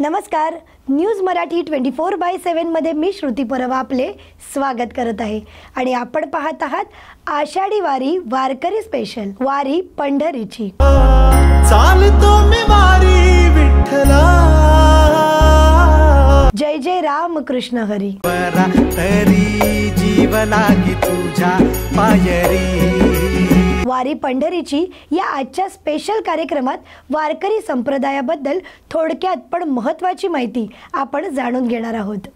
नमस्कार, न्यूज मराठी 24/7 मध्ये मी श्रुती परवा आपले स्वागत करत आहे आणि आपण पाहत आहात आषाढी वारी वारकरी स्पेशल वारी पंढरीची। चालतो मी वारी विठ्ठला, जय जय राम कृष्ण हरी। तरी जीव लागी तुझ्या पायरी। वारी पंढरीची या आजच्या स्पेशल कार्यक्रमात वारकरी संप्रदायाबद्दल थोडक्यात पण महत्त्वाची माहिती आपण जाणून घेणार आहोत।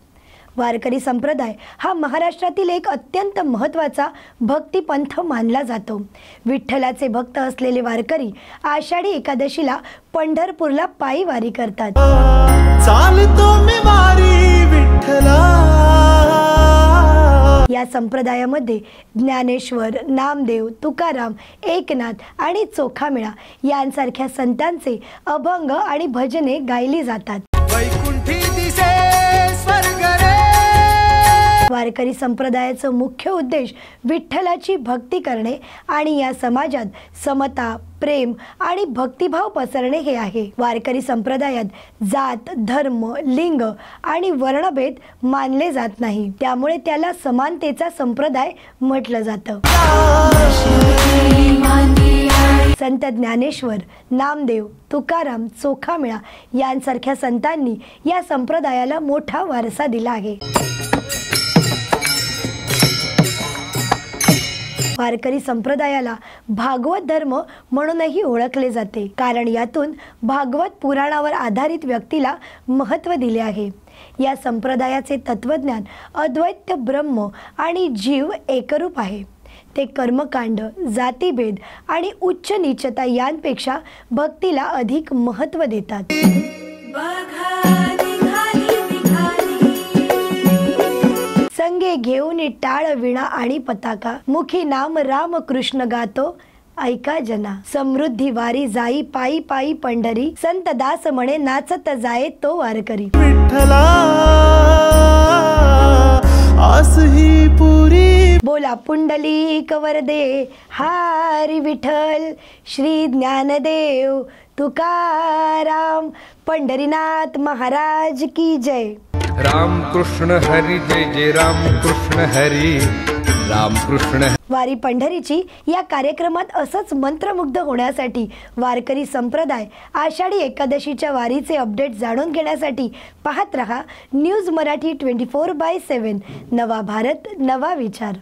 वारकरी संप्रदाय हा महाराष्ट्रातील एक अत्यंत महत्त्वाचा भक्तिपंथ मानला जातो। विठ्ठलाचे भक्त असलेले वारकरी आषाढी एकादशीला पंढरपूरला पायी वारी करतात। चालतो मी वारी विठ्ठला। या संप्रदायामध्ये ज्ञानेश्वर, नामदेव, तुकाराम, एकनाथ आणि चोखामेळा यांसारख्या संतांचे अभंग आणि भजने गायली जातात। वैकुंठी दिसे स्वर्ग रे। वारकरी संप्रदायाचा मुख्य उद्देश विठ्ठलाची भक्ती करणे आणि या समाजात समता, प्रेम आणि भक्तिभाव पसरणे हे आहे। वारकरी संप्रदायात जात, धर्म, लिंग आणि वर्णभेद मानले जात नाही, त्यामुळे त्याला समानतेचा संप्रदाय म्हटलं जातं। संत ज्ञानेश्वर, नामदेव, तुकाराम, चोखामेळा यांसारख्या संतांनी या संप्रदायाला मोठा वारसा दिला आहे। वारकरी संप्रदायाला भागवत धर्म म्हणूनही ओळखले जाते, कारण यातून भागवत पुराणावर आधारित व्यक्तीला महत्त्व दिले आहे। या संप्रदायाचे तत्वज्ञान अद्वैत ब्रह्म आणि जीव एकरूप आहे। ते कर्मकांड, जातीभेद आणि उच्च नीचता यांपेक्षा भक्तीला अधिक महत्त्व देतात। संगे घेऊन टाळ, विणा आणि पताका, मुखी नाम राम कृष्ण गातो ऐका जना। समृद्धी वारी जाई पायी पायी पंढरी, संत दास म्हणे नाचत जाये तो वारकरी। विठ्ठला आस ही पुरी। बोला पुंडलिक वरदे हरी विठ्ठल, श्री ज्ञानदेव तुकाराम, पंढरीनाथ महाराज की जय। राम कृष्ण हरी, जय जय राम कृष्ण हरी, राम कृष्ण। वारी पंढरीची या कार्यक्रमात असंच मंत्रमुग्ध होण्यासाठी वारकरी संप्रदाय आषाढी एकादशीच्या वारीचे अपडेट जाणून घेण्यासाठी पाहत रहा न्यूज मराठी 24/7। नवा भारत, नवा विचार।